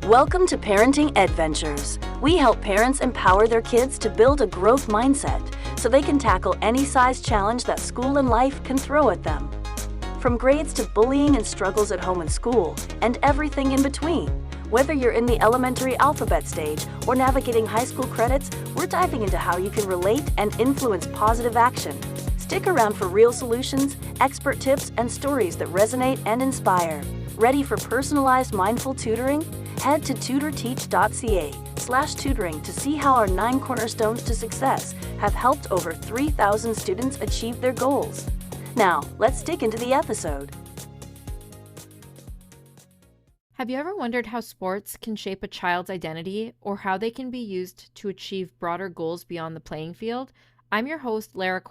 Welcome to Parenting Adventures. We help parents empower their kids to build a growth mindset so they can tackle any size challenge that school and life can throw at them. From grades to bullying and struggles at home and school, and everything in between. Whether you're in the elementary alphabet stage or navigating high school credits, we're diving into how you can relate and influence positive action. Stick around for real solutions, expert tips, and stories that resonate and inspire. Ready for personalized mindful tutoring? Head to tutorteach.ca/tutoring to see how our 9 cornerstones to success have helped over 3,000 students achieve their goals. Now, let's dig into the episode. Have you ever wondered how sports can shape a child's identity or how they can be used to achieve broader goals beyond the playing field? I'm your host, Lara,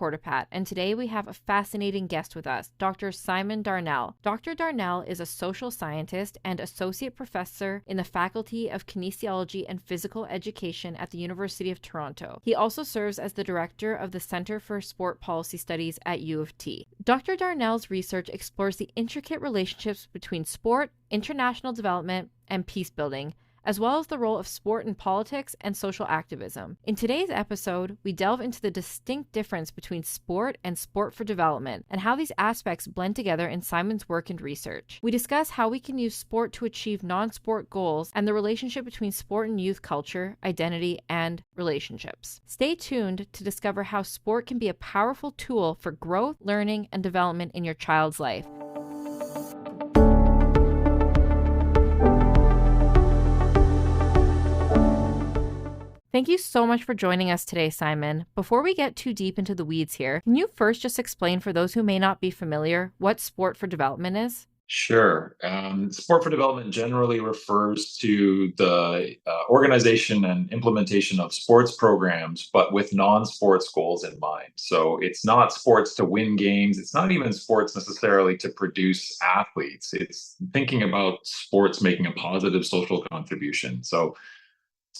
and today we have a fascinating guest with us, Dr. Simon Darnell. Dr. Darnell is a social scientist and associate professor in the Faculty of Kinesiology and Physical Education at the University of Toronto. He also serves as the director of the Center for Sport Policy Studies at U of T. Dr. Darnell's research explores the intricate relationships between sport, international development, and peace building, as well as the role of sport in politics and social activism. In today's episode, we delve into the distinct difference between sport and sport for development and how these aspects blend together in Simon's work and research. We discuss how we can use sport to achieve non-sport goals and the relationship between sport and youth culture, identity, and relationships. Stay tuned to discover how sport can be a powerful tool for growth, learning, and development in your child's life. Thank you so much for joining us today, Simon. Before we get too deep into the weeds here, can you first just explain for those who may not be familiar what sport for development is? Sure. Sport for development generally refers to the organization and implementation of sports programs, but with non-sports goals in mind. So it's not sports to win games. It's not even sports necessarily to produce athletes. It's thinking about sports making a positive social contribution. So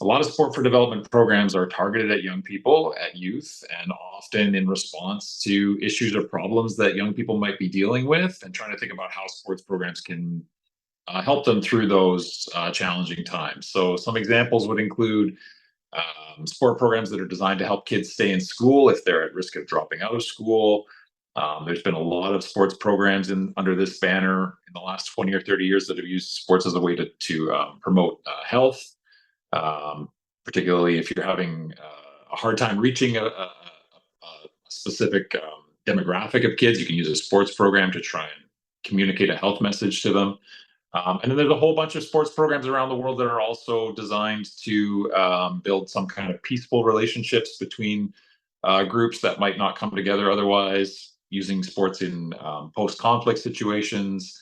a lot of sport for development programs are targeted at young people, at youth, and often in response to issues or problems that young people might be dealing with, and trying to think about how sports programs can help them through those challenging times. So, some examples would include sport programs that are designed to help kids stay in school if they're at risk of dropping out of school. There's been a lot of sports programs under this banner in the last 20 or 30 years that have used sports as a way to promote health. Particularly if you're having a hard time reaching a specific demographic of kids, you can use a sports program to try and communicate a health message to them. And then there's a whole bunch of sports programs around the world that are also designed to build some kind of peaceful relationships between groups that might not come together otherwise, using sports in post-conflict situations.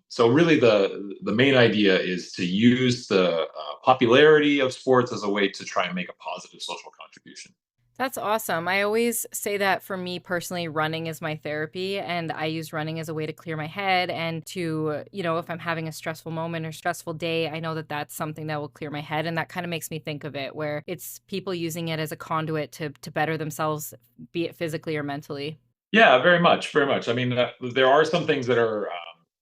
So really the main idea is to use the popularity of sports as a way to try and make a positive social contribution. That's awesome. I always say that for me personally, running is my therapy, and I use running as a way to clear my head and to, if I'm having a stressful moment or stressful day, I know that that's something that will clear my head. And that kind of makes me think of it where it's people using it as a conduit to better themselves, be it physically or mentally. Yeah, very much, very much. I mean, there are some things that are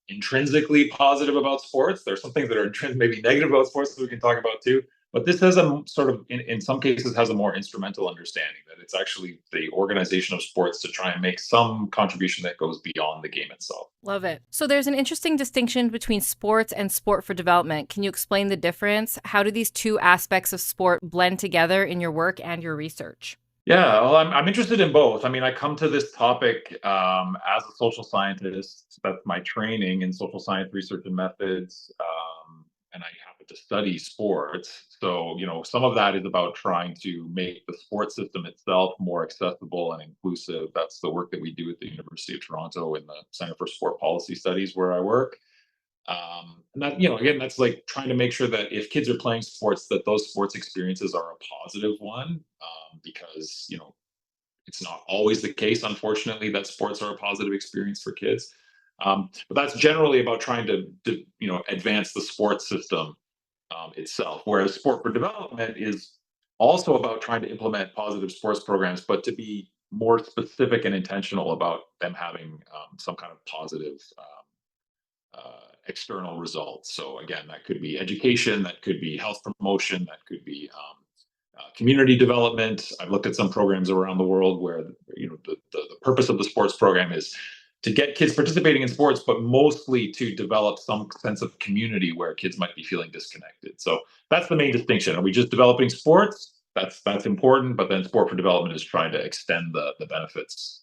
intrinsically positive about sports. There's some things that are maybe negative about sports that we can talk about too. But this has a sort of, in some cases, has a more instrumental understanding that it's actually the organization of sports to try and make some contribution that goes beyond the game itself. Love it. So there's an interesting distinction between sports and sport for development. Can you explain the difference? How do these two aspects of sport blend together in your work and your research? Yeah, well, I'm interested in both. I mean, I come to this topic as a social scientist. That's my training in social science research and methods, and I happen to study sports. So, some of that is about trying to make the sports system itself more accessible and inclusive. That's the work that we do at the University of Toronto in the Center for Sport Policy Studies, where I work. And that, again, that's like trying to make sure that if kids are playing sports, that those sports experiences are a positive one, because, it's not always the case, unfortunately, that sports are a positive experience for kids. But that's generally about trying to advance the sports system itself. Whereas sport for development is also about trying to implement positive sports programs, but to be more specific and intentional about them having some kind of positive external results. So again, that could be education, that could be health promotion, that could be community development. I've looked at some programs around the world where the purpose of the sports program is to get kids participating in sports, but mostly to develop some sense of community where kids might be feeling disconnected. So that's the main distinction. Are we just developing sports? That's important, but then sport for development is trying to extend the benefits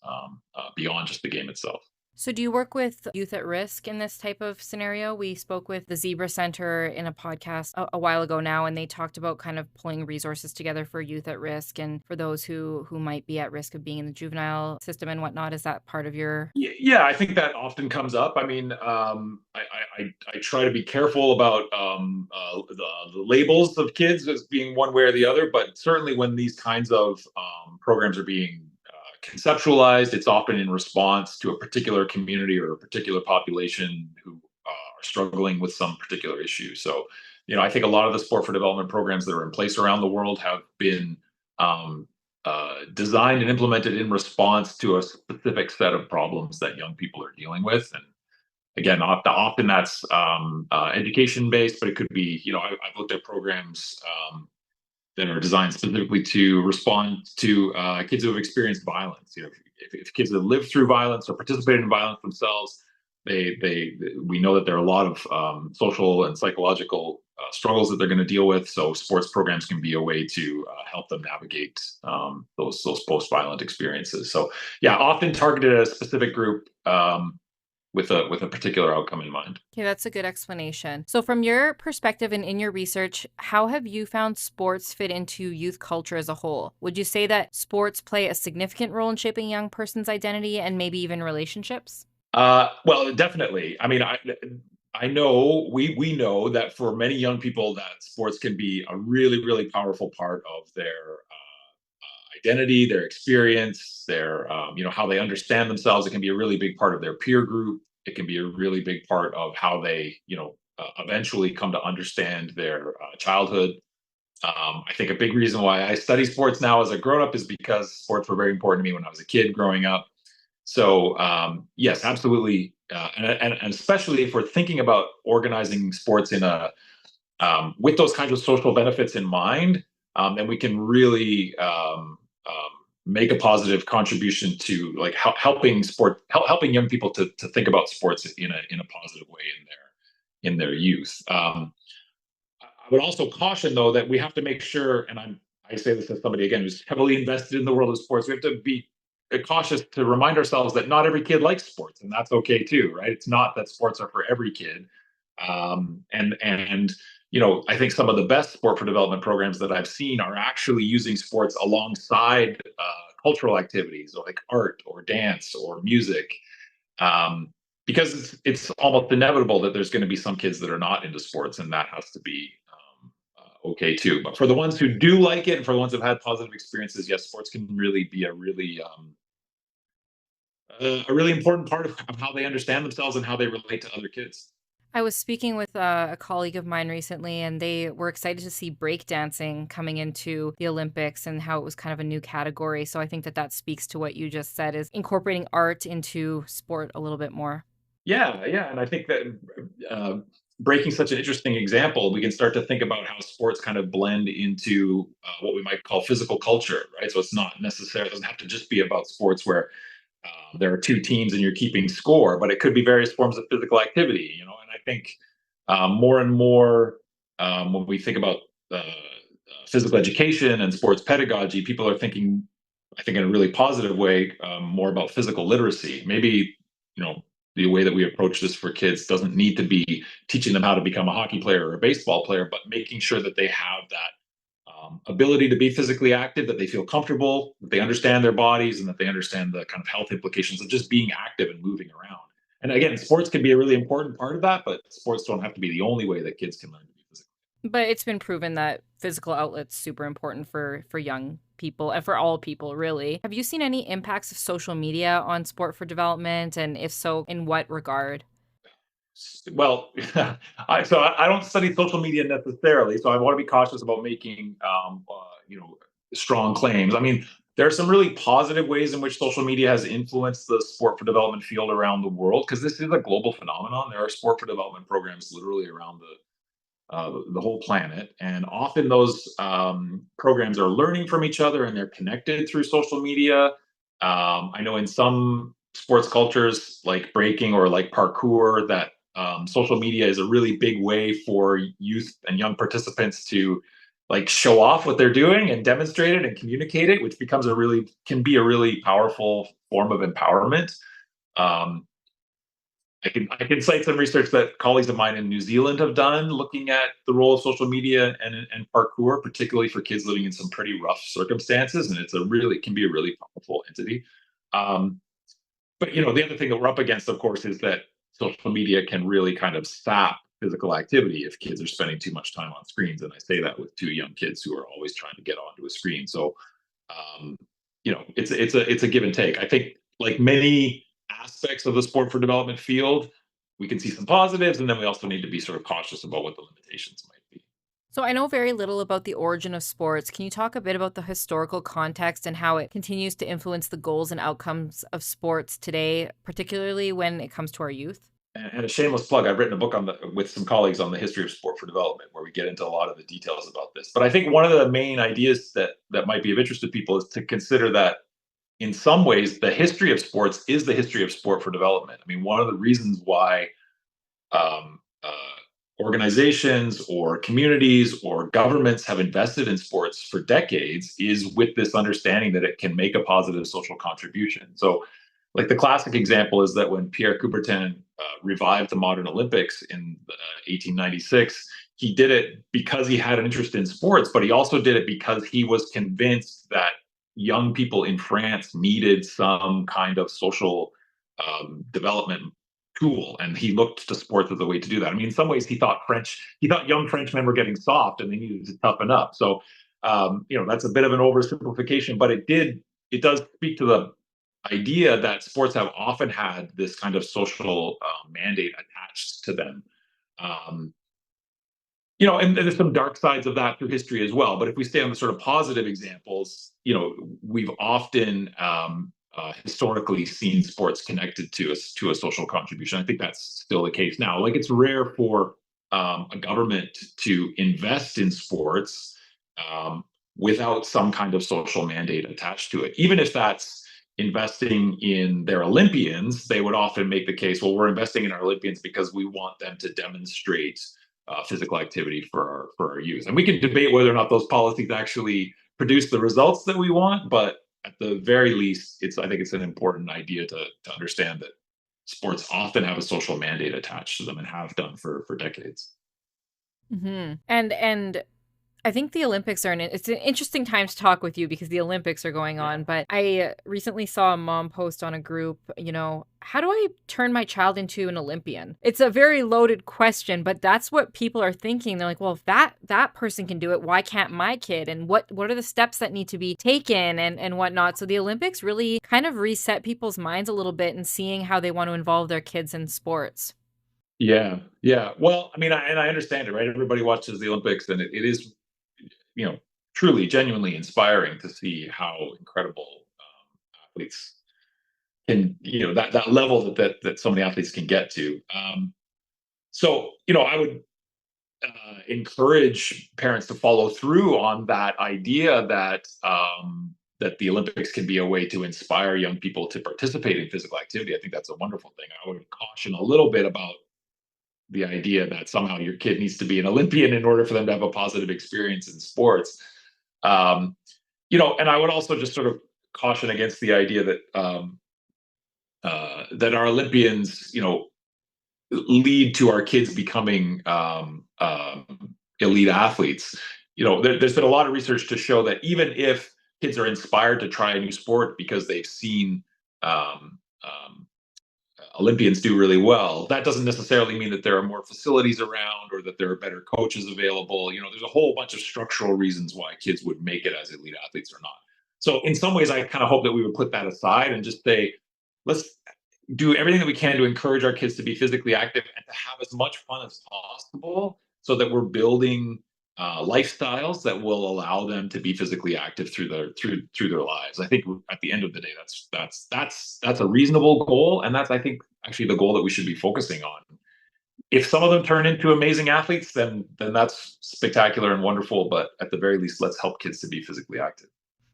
beyond just the game itself. So, do you work with youth at risk in this type of scenario? We spoke with the Zebra Center in a podcast a while ago now, and they talked about kind of pulling resources together for youth at risk and for those who might be at risk of being in the juvenile system and whatnot. Is that part of your? Yeah, I think that often comes up. I mean, I try to be careful about the labels of kids as being one way or the other, but certainly when these kinds of programs are being conceptualized, it's often in response to a particular community or a particular population who are struggling with some particular issue. So, I think a lot of the sport for development programs that are in place around the world have been um, designed and implemented in response to a specific set of problems that young people are dealing with. And again, often that's education based, but it could be, I've looked at programs that are designed specifically to respond to kids who have experienced violence. If kids have lived through violence or participated in violence themselves, we know that there are a lot of social and psychological struggles that they're going to deal with. So sports programs can be a way to help them navigate those post-violent experiences. So yeah, often targeted at a specific group with a particular outcome in mind. Okay, that's a good explanation. So, from your perspective and in your research, how have you found sports fit into youth culture as a whole? Would you say that sports play a significant role in shaping a young person's identity and maybe even relationships? Well, definitely. I mean, I know we know that for many young people that sports can be a really really powerful part of their identity, their experience, their how they understand themselves. It can be a really big part of their peer group. It can be a really big part of how they eventually come to understand their childhood. I think a big reason why I study sports now as a grown up is because sports were very important to me when I was a kid growing up. So yes, absolutely, and especially if we're thinking about organizing sports in a with those kinds of social benefits in mind, then we can really make a positive contribution to like helping young people to think about sports in a positive way in their youth. I would also caution though that we have to make sure, and I say this as somebody again who's heavily invested in the world of sports, we have to be cautious to remind ourselves that not every kid likes sports, and that's okay too, right? It's not that sports are for every kid, and I think some of the best sport for development programs that I've seen are actually using sports alongside cultural activities like art or dance or music, um, because it's almost inevitable that there's going to be some kids that are not into sports, and that has to be okay too. But for the ones who do like it, and for the ones who've had positive experiences, yes, sports can really be a really important part of how they understand themselves and how they relate to other kids. I was speaking with a colleague of mine recently, and they were excited to see breakdancing coming into the Olympics and how it was kind of a new category. So I think that speaks to what you just said, is incorporating art into sport a little bit more. Yeah, and I think that uh, breaking such an interesting example, we can start to think about how sports kind of blend into what we might call physical culture, right? So it's not necessarily, it doesn't have to just be about sports where there are two teams and you're keeping score, but it could be various forms of physical activity, and I think more and more when we think about physical education and sports pedagogy, people are thinking, I think, in a really positive way, more about physical literacy. Maybe, the way that we approach this for kids doesn't need to be teaching them how to become a hockey player or a baseball player, but making sure that they have that ability to be physically active, that they feel comfortable, that they understand their bodies, and that they understand the kind of health implications of just being active and moving around. And again, sports can be a really important part of that, but sports don't have to be the only way that kids can learn to be physical. But it's been proven that physical outlet's super important for young people and for all people, really. Have you seen any impacts of social media on sport for development? And if so, in what regard? Well, I don't study social media necessarily, so I want to be cautious about making strong claims. I mean, There are some really positive ways in which social media has influenced the sport for development field around the world because this is a global phenomenon. There are sport for development programs literally around the whole planet, and often those programs are learning from each other and they're connected through social media. I know in some sports cultures like breaking or like parkour that social media is a really big way for youth and young participants to like show off what they're doing and demonstrate it and communicate it, which becomes a really can be a really powerful form of empowerment. Um, I can cite some research that colleagues of mine in New Zealand have done looking at the role of social media and parkour, particularly for kids living in some pretty rough circumstances, and it can be a really powerful entity. Um, but the other thing that we're up against, of course, is that social media can really kind of sap physical activity if kids are spending too much time on screens. And I say that with two young kids who are always trying to get onto a screen. So um, it's a give and take. I think like many aspects of the sport for development field, we can see some positives, and then we also need to be sort of cautious about what the limitations might be. So I know very little about the origin of sports. Can you talk a bit about the historical context and how it continues to influence the goals and outcomes of sports today, particularly when it comes to our youth? And a shameless plug, I've written a book with some colleagues on the history of sport for development, where we get into a lot of the details about this. But I think one of the main ideas that might be of interest to people is to consider that in some ways, the history of sports is the history of sport for development. I mean, one of the reasons why um, organizations or communities or governments have invested in sports for decades is with this understanding that it can make a positive social contribution. So, like the classic example is that when Pierre Coubertin revived the modern Olympics in 1896, he did it because he had an interest in sports, but he also did it because he was convinced that young people in France needed some kind of social development tool, and he looked to sports as a way to do that. I mean, in some ways, he thought young Frenchmen were getting soft and they needed to toughen up. So, that's a bit of an oversimplification, but it does speak to the idea that sports have often had this kind of social mandate attached to them. Um, and there's some dark sides of that through history as well. But if we stay on the sort of positive examples, we've often historically seen sports connected to a social contribution. I think that's still the case now. Like it's rare for a government to invest in sports without some kind of social mandate attached to it. Even if that's investing in their Olympians, they would often make the case, well, we're investing in our Olympians because we want them to demonstrate physical activity for our youth. And we can debate whether or not those policies actually produce the results that we want, but at the very least, I think it's an important idea to understand that sports often have a social mandate attached to them and have done for decades. And I think the Olympics it's an interesting time to talk with you because the Olympics are going on, but I recently saw a mom post on a group, how do I turn my child into an Olympian? It's a very loaded question, but that's what people are thinking. They're like, well, if that person can do it, why can't my kid? And what are the steps that need to be taken and whatnot? So the Olympics really kind of reset people's minds a little bit and seeing how they want to involve their kids in sports. Yeah, yeah. Well, I mean, I understand it, right? Everybody watches the Olympics, and it is truly, genuinely inspiring to see how incredible athletes can, that level that so many athletes can get to. So, I would encourage parents to follow through on that idea that the Olympics can be a way to inspire young people to participate in physical activity. I think that's a wonderful thing. I would caution a little bit about the idea that somehow your kid needs to be an Olympian in order for them to have a positive experience in sports. And I would also just sort of caution against the idea that our Olympians, lead to our kids becoming elite athletes. There's been a lot of research to show that even if kids are inspired to try a new sport because they've seen Olympians do really well, that doesn't necessarily mean that there are more facilities around or that there are better coaches available. There's a whole bunch of structural reasons why kids would make it as elite athletes or not. So in some ways, I kind of hope that we would put that aside and just say, let's do everything that we can to encourage our kids to be physically active and to have as much fun as possible so that we're building lifestyles that will allow them to be physically active through their lives. I think at the end of the day, that's a reasonable goal, and that's, I think, actually the goal that we should be focusing on. If some of them turn into amazing athletes, then that's spectacular and wonderful. But at the very least, let's help kids to be physically active.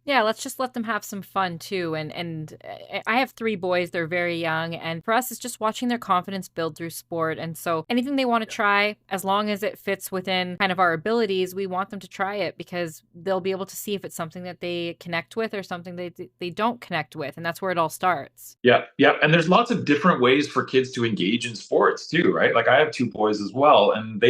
Yeah, let's just let them have some fun too. I have three boys; they're very young, and for us, it's just watching their confidence build through sport. And so, anything they want to try, as long as it fits within kind of our abilities, we want them to try it because they'll be able to see if it's something that they connect with or something they don't connect with, and that's where it all starts. Yeah, yeah, and there's lots of different ways for kids to engage in sports too, right? Like I have two boys as well, and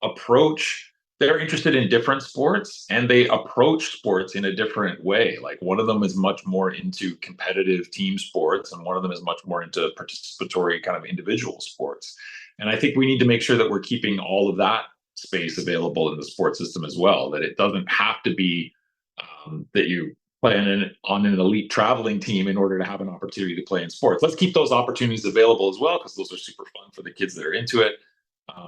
approach they're interested in different sports and they approach sports in a different way. Like one of them is much more into competitive team sports and one of them is much more into participatory kind of individual sports. And I think we need to make sure that we're keeping all of that space available in the sports system as well, that it doesn't have to be that you play on an elite traveling team in order to have an opportunity to play in sports. Let's keep those opportunities available as well because those are super fun for the kids that are into it.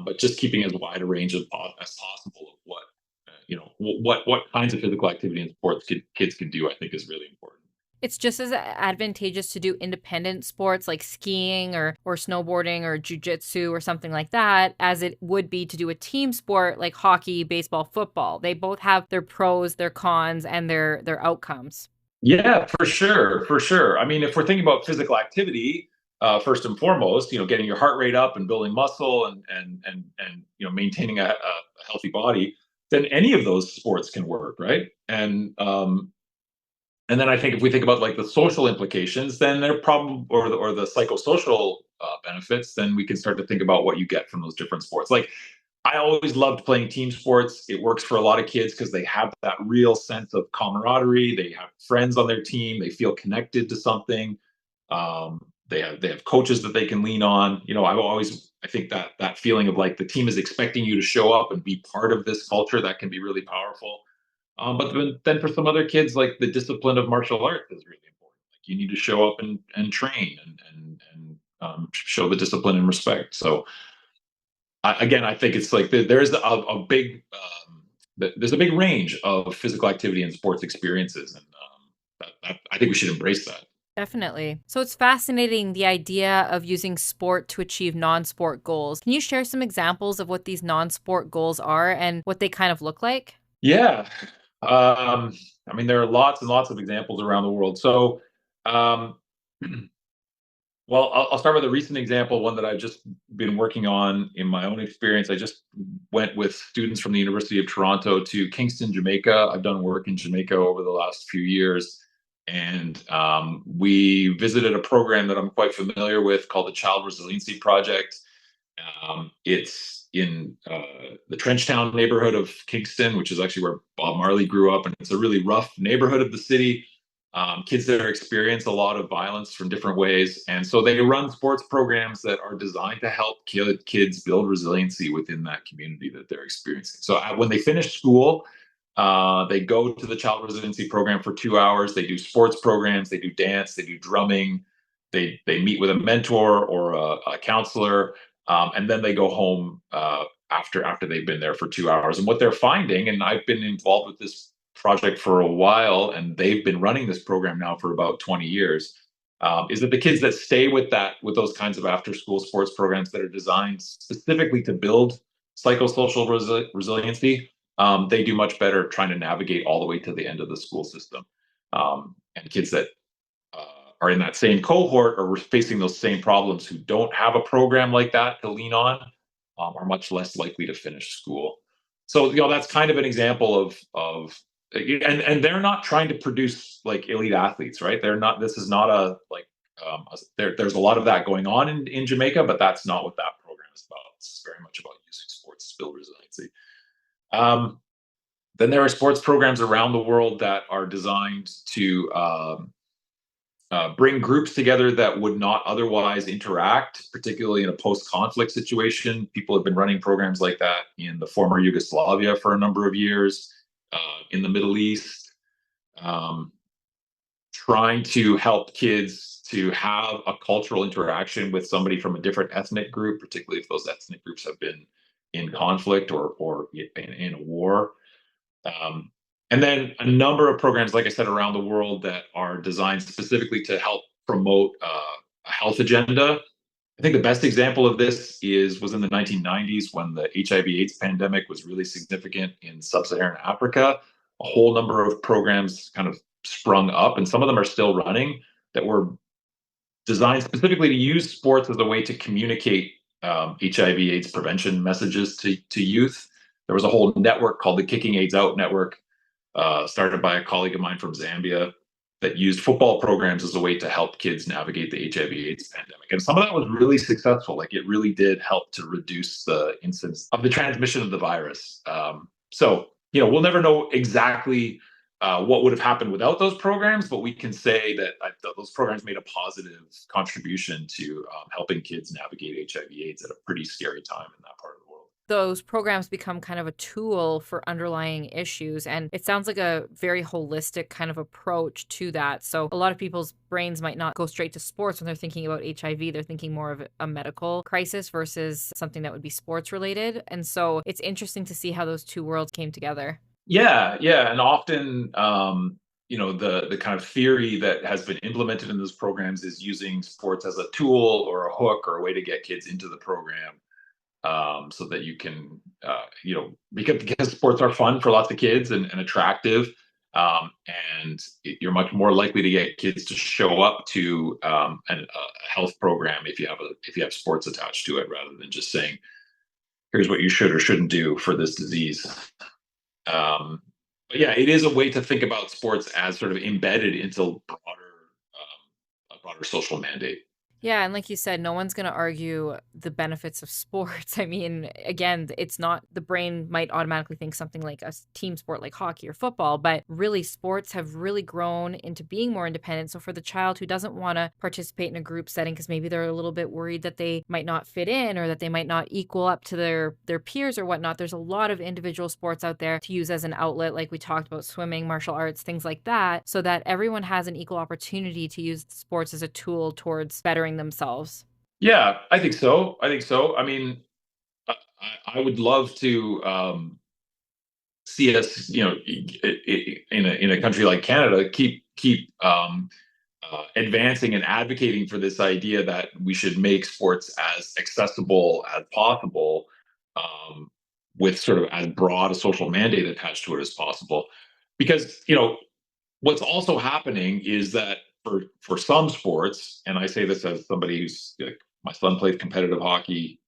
But just keeping as wide a range as possible of what what kinds of physical activity and sports kids can do, I think, is really important. It's just as advantageous to do independent sports like skiing or snowboarding or jujitsu or something like that as it would be to do a team sport like hockey, baseball, football. They both have their pros, their cons, and their outcomes. Yeah, for sure, for sure. I mean, if we're thinking about physical activity, first and foremost, getting your heart rate up and building muscle and maintaining a healthy body, then any of those sports can work, right? And then I think if we think about like the social implications, then they're probably or the psychosocial benefits, then we can start to think about what you get from those different sports. Like I always loved playing team sports. It works for a lot of kids because they have that real sense of camaraderie. They have friends on their team. They feel connected to something. They have coaches that they can lean on. I think that feeling of like the team is expecting you to show up and be part of this culture, that can be really powerful. But then for some other kids, like the discipline of martial arts is really important. Like you need to show up and train and show the discipline and respect. So again, I think it's like there's a big there's a big range of physical activity and sports experiences, and I think we should embrace that. Definitely. So it's fascinating the idea of using sport to achieve non sport goals. Can you share some examples of what these non sport goals are and what they kind of look like? Yeah, I mean there are lots and lots of examples around the world. So, um, well, I'll start with a recent example, one that I've just been working on in my own experience. I just went with students from the University of Toronto to Kingston, Jamaica. I've done work in Jamaica over the last few years. And we visited a program that I'm quite familiar with called the Child Resiliency Project. It's in the Trenchtown neighborhood of Kingston, which is actually where Bob Marley grew up. And it's a really rough neighborhood of the city. Kids there experience a lot of violence from different ways. And so they run sports programs that are designed to help kids build resiliency within that community that they're experiencing. So when they finish school, they go to the child residency program for 2 hours. They do sports programs, they do dance, they do drumming, they meet with a mentor or a counselor, and then they go home after they've been there for 2 hours. And what they're finding, and I've been involved with this project for a while, and they've been running this program now for about 20 years. Is that the kids that stay with those kinds of after school sports programs that are designed specifically to build psychosocial resiliency, they do much better trying to navigate all the way to the end of the school system. And kids that are in that same cohort or facing those same problems who don't have a program like that to lean on are much less likely to finish school. So that's kind of an example of and they're not trying to produce like elite athletes, right? They're not. This is not a like there's a lot of that going on in Jamaica, but that's not what that program is about. It's very much about using sports to build resiliency. Um, then there are sports programs around the world that are designed to bring groups together that would not otherwise interact, particularly in a post-conflict situation. People have been running programs like that in the former Yugoslavia for a number of years, in the Middle East, um, trying to help kids to have a cultural interaction with somebody from a different ethnic group, particularly if those ethnic groups have been in conflict or in a war. Um, and then a number of programs, like I said, around the world that are designed specifically to help promote a health agenda. I think the best example of this was in the 1990s when the HIV/AIDS pandemic was really significant in sub-Saharan Africa. A whole number of programs kind of sprung up, and some of them are still running that were designed specifically to use sports as a way to communicate HIV/AIDS prevention messages to youth. There was a whole network called the Kicking AIDS Out Network, started by a colleague of mine from Zambia, that used football programs as a way to help kids navigate the HIV/AIDS pandemic. And some of that was really successful. Like it really did help to reduce the incidence of the transmission of the virus. So, we'll never know exactly what would have happened without those programs, but we can say that those programs made a positive contribution to helping kids navigate HIV/AIDS at a pretty scary time in that part of the world. Those programs become kind of a tool for underlying issues. And it sounds like a very holistic kind of approach to that. So a lot of people's brains might not go straight to sports when they're thinking about HIV. They're thinking more of a medical crisis versus something that would be sports related. And so it's interesting to see how those two worlds came together. Yeah, yeah, and often, the kind of theory that has been implemented in those programs is using sports as a tool or a hook or a way to get kids into the program, so that you can, because sports are fun for lots of kids and attractive, and you're much more likely to get kids to show up to a health program if you have sports attached to it, rather than just saying, "Here's what you should or shouldn't do for this disease." But yeah, it is a way to think about sports as sort of embedded into a broader social mandate. Yeah, and like you said, no one's going to argue the benefits of sports. I mean, again, it's not the brain might automatically think something like a team sport like hockey or football, but really sports have really grown into being more independent. So for the child who doesn't want to participate in a group setting because maybe they're a little bit worried that they might not fit in or that they might not equal up to their peers or whatnot, there's a lot of individual sports out there to use as an outlet, like we talked about swimming, martial arts, things like that, so that everyone has an equal opportunity to use sports as a tool towards bettering themselves. Yeah, I think so. I think so. I mean, I would love to see us, in a country like Canada, keep advancing and advocating for this idea that we should make sports as accessible as possible, with sort of as broad a social mandate attached to it as possible. Because what's also happening is that for some sports, and I say this as somebody who's like, my son plays competitive hockey.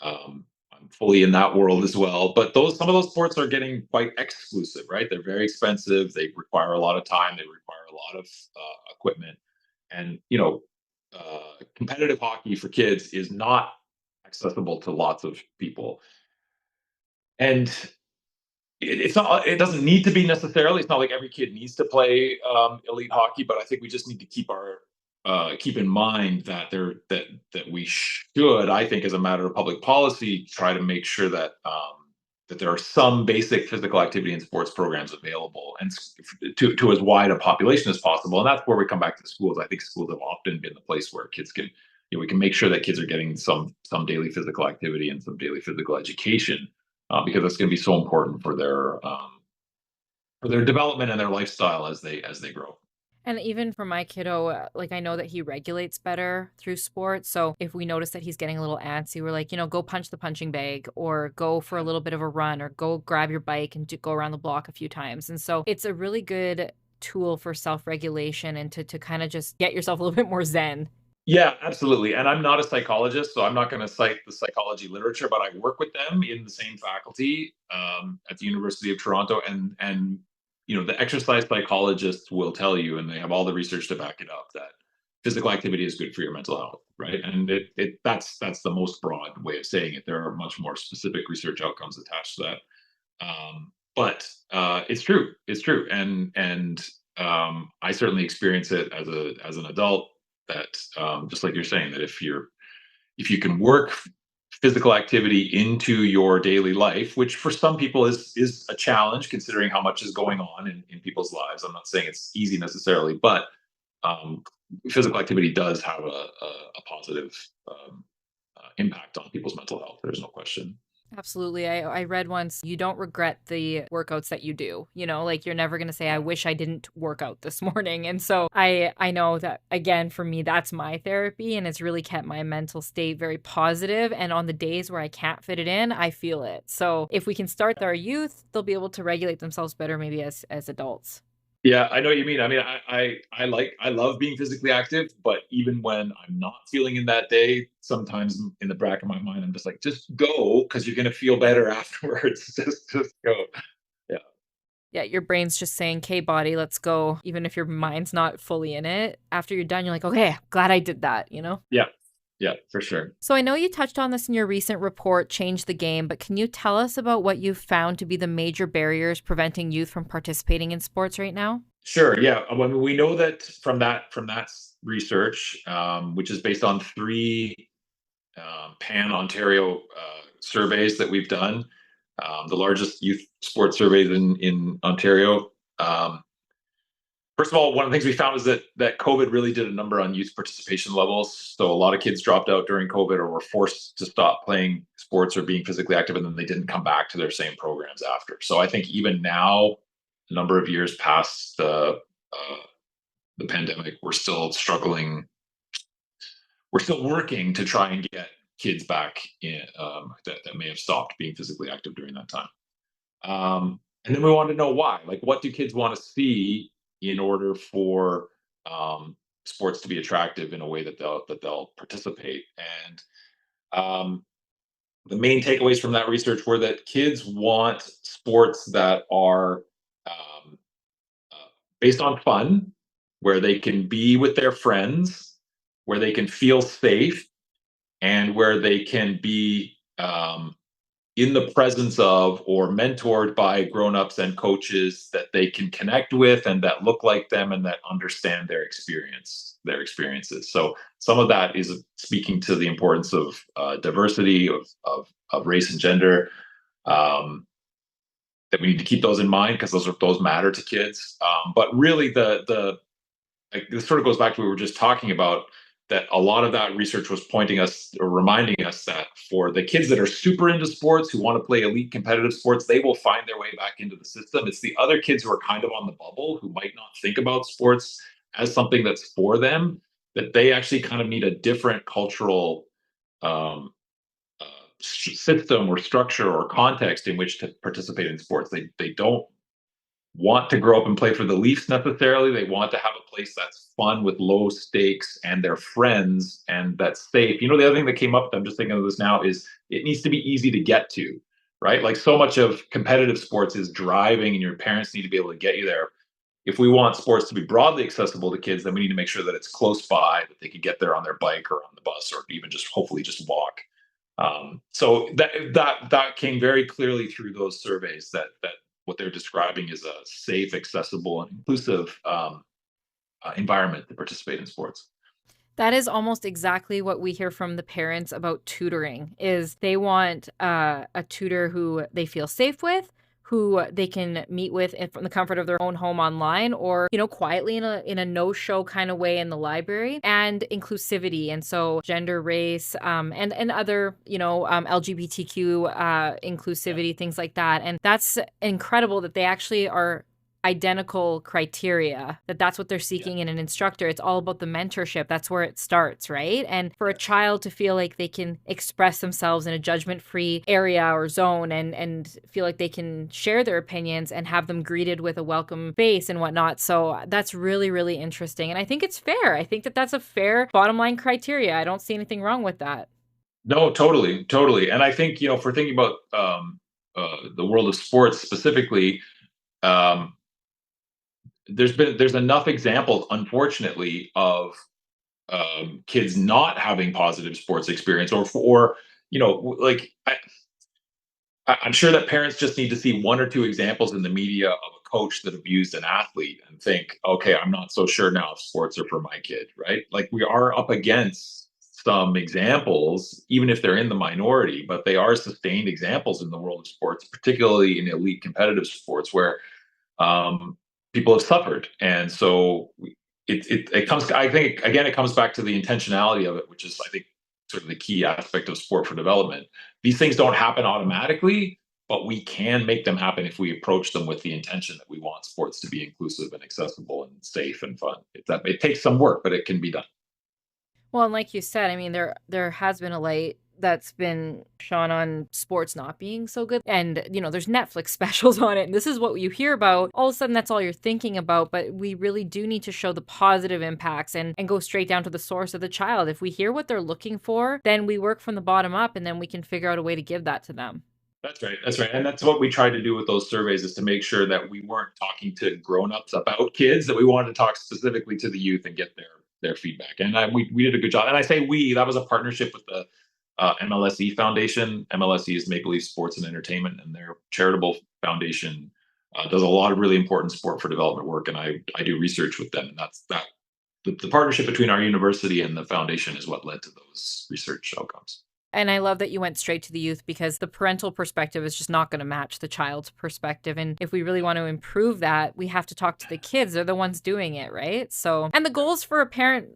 I'm fully in that world as well. But some of those sports are getting quite exclusive, right? They're very expensive. They require a lot of time. They require a lot of equipment. And competitive hockey for kids is not accessible to lots of people. And it's not. It doesn't need to be necessarily. It's not like every kid needs to play elite hockey, but I think we just need to keep in mind that that we should, I think, as a matter of public policy, try to make sure that that there are some basic physical activity and sports programs available, and to as wide a population as possible. And that's where we come back to the schools. I think schools have often been the place where kids can, we can make sure that kids are getting some daily physical activity and some daily physical education, because that's going to be so important for their development and their lifestyle as they grow. And even for my kiddo, like I know that he regulates better through sports. So if we notice that he's getting a little antsy, we're like, go punch the punching bag or go for a little bit of a run or go grab your bike and go around the block a few times. And so it's a really good tool for self-regulation and to kind of just get yourself a little bit more zen. Yeah, absolutely. And I'm not a psychologist, so I'm not going to cite the psychology literature, but I work with them in the same faculty, at the University of Toronto, and the exercise psychologists will tell you, and they have all the research to back it up, that physical activity is good for your mental health, right? And that's the most broad way of saying it. There are much more specific research outcomes attached to that. But it's true. It's true, and I certainly experience it as an adult. That, just like you're saying, that if you can work physical activity into your daily life, which for some people is a challenge considering how much is going on in people's lives. I'm not saying it's easy necessarily, but um, physical activity does have a positive impact on people's mental health. There's no question. Absolutely. I read once, you don't regret the workouts that you do. Like you're never going to say, I wish I didn't work out this morning. And so I know that, again, for me, that's my therapy. And it's really kept my mental state very positive. And on the days where I can't fit it in, I feel it. So if we can start with our youth, they'll be able to regulate themselves better, maybe as adults. Yeah, I know what you mean. I mean, I love being physically active, but even when I'm not feeling in that day, sometimes in the back of my mind, I'm just like, just go because you're gonna feel better afterwards. Just go. Yeah. Yeah, your brain's just saying, "Okay, body, let's go." Even if your mind's not fully in it, after you're done, you're like, "Okay, glad I did that?" Yeah. Yeah, for sure. So I know you touched on this in your recent report, Change the Game, but can you tell us about what you've found to be the major barriers preventing youth from participating in sports right now? Sure. Yeah. I mean, we know that from that research, which is based on three pan Ontario surveys that we've done, the largest youth sports surveys in Ontario. Um, First of all, one of the things we found is that COVID really did a number on youth participation levels. So a lot of kids dropped out during COVID or were forced to stop playing sports or being physically active, and then they didn't come back to their same programs after. So I think even now, a number of years past the pandemic, we're still struggling. We're still working to try and get kids back in, that may have stopped being physically active during that time. And then we want to know why. Like, what do kids want to see in order for sports to be attractive in a way that they'll participate? And um, the main takeaways from that research were that kids want sports that are um, uh, based on fun, where they can be with their friends, where they can feel safe, and where they can be in the presence of or mentored by grown-ups and coaches that they can connect with and that look like them and that understand their experiences. So some of that is speaking to the importance of diversity of race and gender, um, that we need to keep those in mind because those matter to kids. But really, the like, this sort of goes back to what we were just talking about, that a lot of that research was pointing us or reminding us that for the kids that are super into sports, who want to play elite competitive sports, they will find their way back into the system. It's the other kids who are kind of on the bubble, who might not think about sports as something that's for them, that they actually kind of need a different cultural um, system or structure or context in which to participate in sports. They don't want to grow up and play for the Leafs necessarily. They want to have a place that's fun with low stakes and their friends and that's safe. The other thing that came up, I'm just thinking of this now, is it needs to be easy to get to, right? Like, so much of competitive sports is driving and your parents need to be able to get you there. If we want sports to be broadly accessible to kids, then we need to make sure that it's close by, that they can get there on their bike or on the bus or even just hopefully just walk. So that came very clearly through those surveys, that what they're describing is a safe, accessible, and inclusive environment to participate in sports. That is almost exactly what we hear from the parents about tutoring is they want a tutor who they feel safe with, who they can meet with from the comfort of their own home online or, quietly in a no-show kind of way in the library, and inclusivity. And so gender, race, and other, LGBTQ inclusivity, things like that. And that's incredible that they actually are identical criteria, that's what they're Yeah. seeking in an instructor. It's all about the mentorship. That's where it starts, right? And for a Yes. child to feel like they can express themselves in a judgment-free area or zone, and feel like they can share their opinions and have them greeted with a welcome face and whatnot. So that's really, really interesting. And I think it's fair. I think that that's a fair bottom line criteria. I don't see anything wrong with that. No, totally, totally. And I think, if we're thinking about the world of sports specifically, um, there's enough examples, unfortunately, of kids not having positive sports experience, or like, I'm sure that parents just need to see one or two examples in the media of a coach that abused an athlete and think, okay, I'm not so sure now if sports are for my kid, right? Like, we are up against some examples, even if they're in the minority, but they are sustained examples in the world of sports, particularly in elite competitive sports, where um, people have suffered. And so it comes, I think, again, it comes back to the intentionality of it, which is, I think, sort of the key aspect of sport for development. These things don't happen automatically, but we can make them happen if we approach them with the intention that we want sports to be inclusive and accessible and safe and fun. It takes some work, but it can be done. Well, and like you said, I mean, there has been a light that's been shone on sports not being so good. And, there's Netflix specials on it. And this is what you hear about. All of a sudden, that's all you're thinking about. But we really do need to show the positive impacts and go straight down to the source of the child. If we hear what they're looking for, then we work from the bottom up and then we can figure out a way to give that to them. That's right. That's right. And that's what we tried to do with those surveys, is to make sure that we weren't talking to grown-ups about kids, that we wanted to talk specifically to the youth and get their feedback. And we did a good job. And I say we, that was a partnership with the MLSE Foundation. MLSE is Maple Leaf Sports and Entertainment, and their charitable foundation does a lot of really important sport for development work. And I do research with them. And the partnership between our university and the foundation is what led to those research outcomes. And I love that you went straight to the youth, because the parental perspective is just not going to match the child's perspective. And if we really want to improve that, we have to talk to the kids. They're the ones doing it, right? So, and the goals for a parent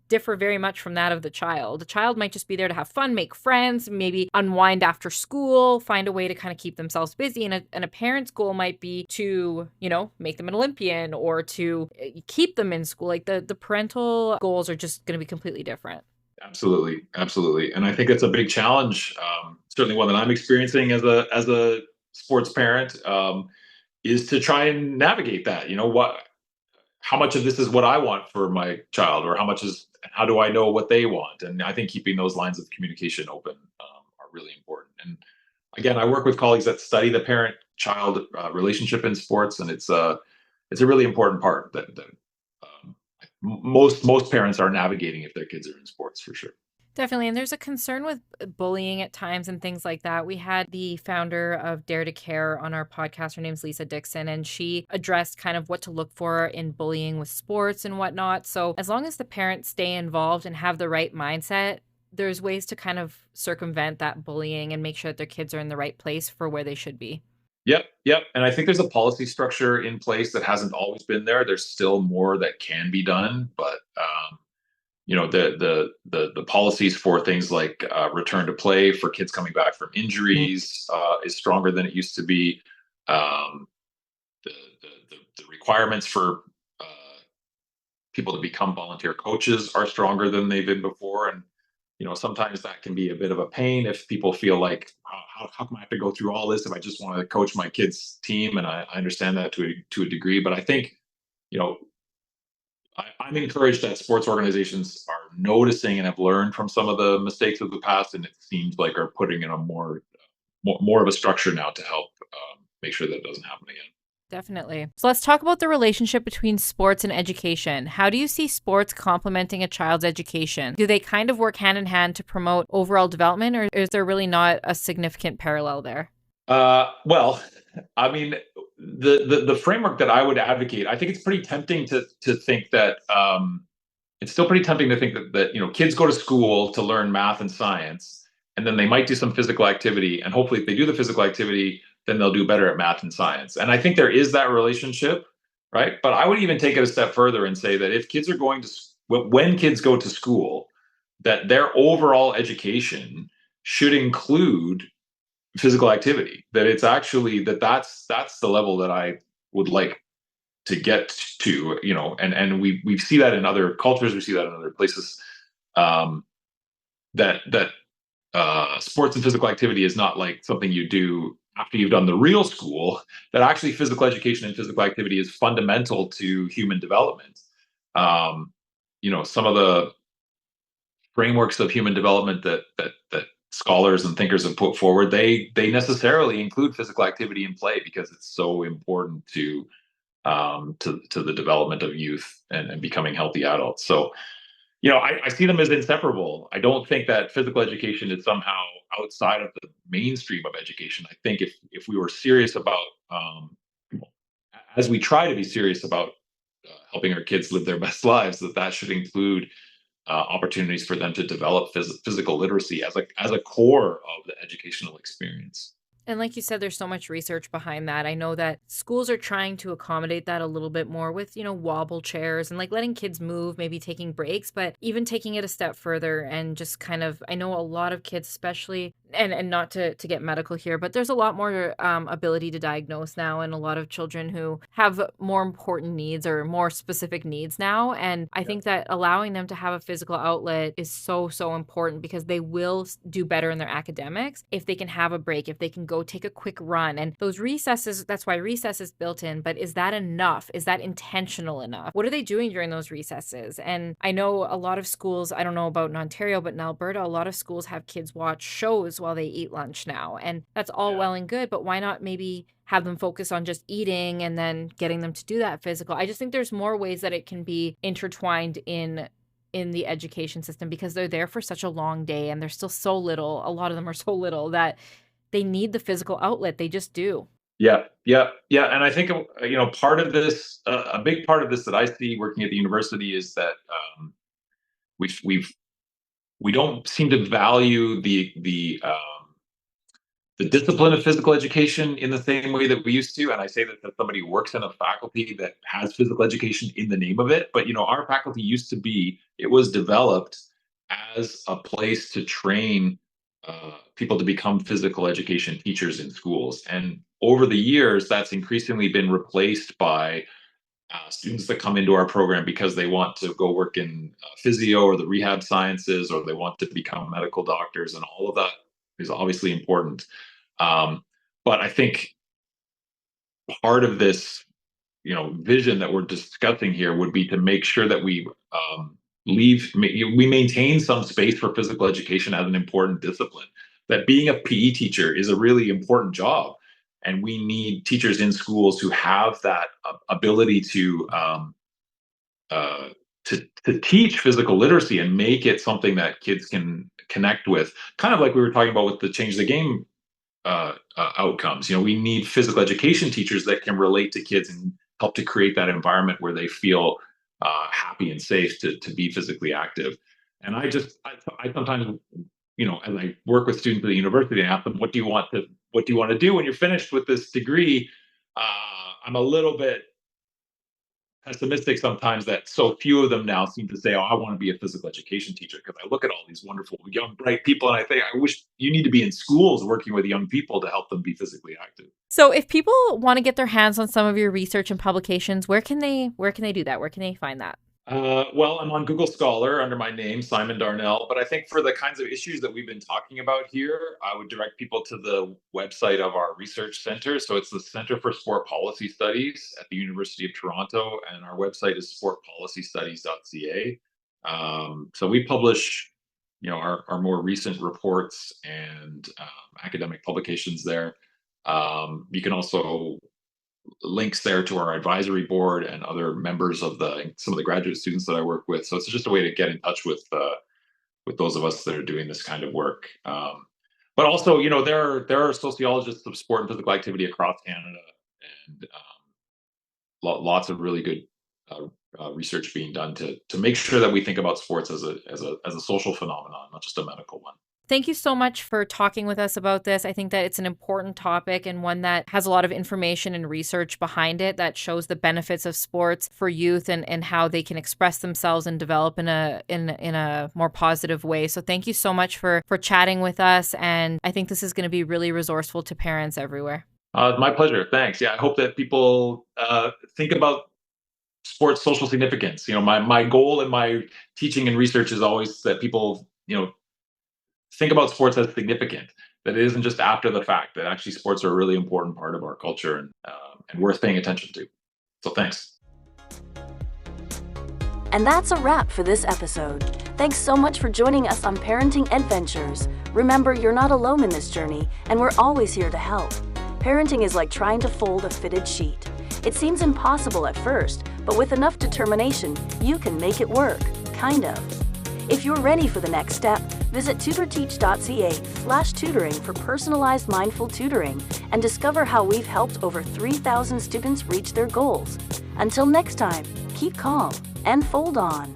differ very much from that of the child. The child might just be there to have fun, make friends, maybe unwind after school, find a way to kind of keep themselves busy. And a parent's goal might be to, make them an Olympian or to keep them in school. Like the parental goals are just going to be completely different. Absolutely, absolutely, and I think it's a big challenge. Certainly, one that I'm experiencing as a sports parent, is to try and navigate that. How much of this is what I want for my child, or how do I know what they want? And I think keeping those lines of communication open are really important. And again, I work with colleagues that study the parent-child relationship in sports, and it's a really important part that most parents are navigating if their kids are in sports, for sure. Definitely. And there's a concern with bullying at times and things like that. We had the founder of Dare to Care on our podcast. Her name's Lisa Dixon, and she addressed kind of what to look for in bullying with sports and whatnot. So as long as the parents stay involved and have the right mindset, there's ways to kind of circumvent that bullying and make sure that their kids are in the right place for where they should be. Yep. And I think there's a policy structure in place that hasn't always been there. There's still more that can be done, but the policies for things like return to play for kids coming back from injuries is stronger than it used to be. The requirements for people to become volunteer coaches are stronger than they've been before, and sometimes that can be a bit of a pain if people feel like, how come I have to go through all this if I just want to coach my kids' team? And I understand that to a degree, but I think, I'm encouraged that sports organizations are noticing and have learned from some of the mistakes of the past, and it seems like are putting in a more of a structure now to help make sure that doesn't happen again. Definitely. So let's talk about the relationship between sports and education. How do you see sports complementing a child's education? Do they kind of work hand in hand to promote overall development, or is there really not a significant parallel there? Well, I mean, the framework that I would advocate, I think it's pretty tempting to think that it's still pretty tempting to think that kids go to school to learn math and science, and then they might do some physical activity, and hopefully if they do the physical activity, then they'll do better at math and science. And I think there is that relationship, right? But I would even take it a step further and say that if kids are when kids go to school, that their overall education should include physical activity. That it's actually that's the level that I would like to get to, and we see that in other cultures, we see that in other places, that sports and physical activity is not like something you do after you've done the real school, that actually physical education and physical activity is fundamental to human development. Some of the frameworks of human development that scholars and thinkers have put forward, they necessarily include physical activity and play because it's so important to the development of youth and becoming healthy adults. So, I see them as inseparable. I don't think that physical education is somehow outside of the mainstream of education. I think if we were serious about, as we try to be serious about helping our kids live their best lives, that should include opportunities for them to develop physical literacy as a core of the educational experience. And like you said, there's so much research behind that. I know that schools are trying to accommodate that a little bit more with, wobble chairs and like letting kids move, maybe taking breaks, but even taking it a step further and just kind of, I know a lot of kids, especially, and not to get medical here, but there's a lot more ability to diagnose now, and a lot of children who have more important needs or more specific needs now. And I think that allowing them to have a physical outlet is so, so important, because they will do better in their academics if they can have a break, if they can go take a quick run. And those recesses, that's why recess is built in. But is that enough? Is that intentional enough? What are they doing during those recesses? And I know a lot of schools, I don't know about in Ontario, but in Alberta, a lot of schools have kids watch shows while they eat lunch now. And that's all well and good, but why not maybe have them focus on just eating and then getting them to do that physical? I just think there's more ways that it can be intertwined in the education system, because they're there for such a long day and they're still so little. A lot of them are so little that they need the physical outlet. They just do. Yeah. And I think, part of this, a big part of this that I see working at the university is that we don't seem to value the discipline of physical education in the same way that we used to. And I say that as somebody who works in a faculty that has physical education in the name of it. But, our faculty it was developed as a place to train people to become physical education teachers in schools. And over the years, that's increasingly been replaced by students that come into our program because they want to go work in physio or the rehab sciences, or they want to become medical doctors, and all of that is obviously important. But I think part of this, vision that we're discussing here would be to make sure that we maintain some space for physical education as an important discipline. That being a PE teacher is a really important job, and we need teachers in schools who have that ability to teach physical literacy and make it something that kids can connect with, kind of like we were talking about with the change the game outcomes. We need physical education teachers that can relate to kids and help to create that environment where they feel happy and safe to be physically active. And I sometimes, as I work with students at the university, and ask them, what do you want to do when you're finished with this degree? I'm a little bit pessimistic sometimes that so few of them now seem to say, oh, I want to be a physical education teacher, because I look at all these wonderful young bright people and I think, I wish you need to be in schools working with young people to help them be physically active. So if people want to get their hands on some of your research and publications, where can they do that? Where can they find that? Well, I'm on Google Scholar under my name, Simon Darnell. But I think for the kinds of issues that we've been talking about here, I would direct people to the website of our research center. So it's the Center for Sport Policy Studies at the University of Toronto, and our website is sportpolicystudies.ca. So we publish, our more recent reports and academic publications there. You can also links there to our advisory board and other members of some of the graduate students that I work with. So it's just a way to get in touch with those of us that are doing this kind of work. But also, there are sociologists of sport and physical activity across Canada, and lots of really good research being done to make sure that we think about sports as a social phenomenon, not just a medical one. Thank you so much for talking with us about this. I think that it's an important topic, and one that has a lot of information and research behind it that shows the benefits of sports for youth and how they can express themselves and develop in a more positive way. So thank you so much for chatting with us. And I think this is going to be really resourceful to parents everywhere. My pleasure. Thanks. Yeah, I hope that people think about sports' social significance. My goal in my teaching and research is always that people, think about sports as significant, that it isn't just after the fact, that actually sports are a really important part of our culture and worth paying attention to. So thanks. And that's a wrap for this episode. Thanks so much for joining us on Parenting Adventures. Remember, you're not alone in this journey, and we're always here to help. Parenting is like trying to fold a fitted sheet. It seems impossible at first, but with enough determination, you can make it work, kind of. If you're ready for the next step, visit tutorteach.ca/tutoring for personalized mindful tutoring and discover how we've helped over 3,000 students reach their goals. Until next time, keep calm and fold on.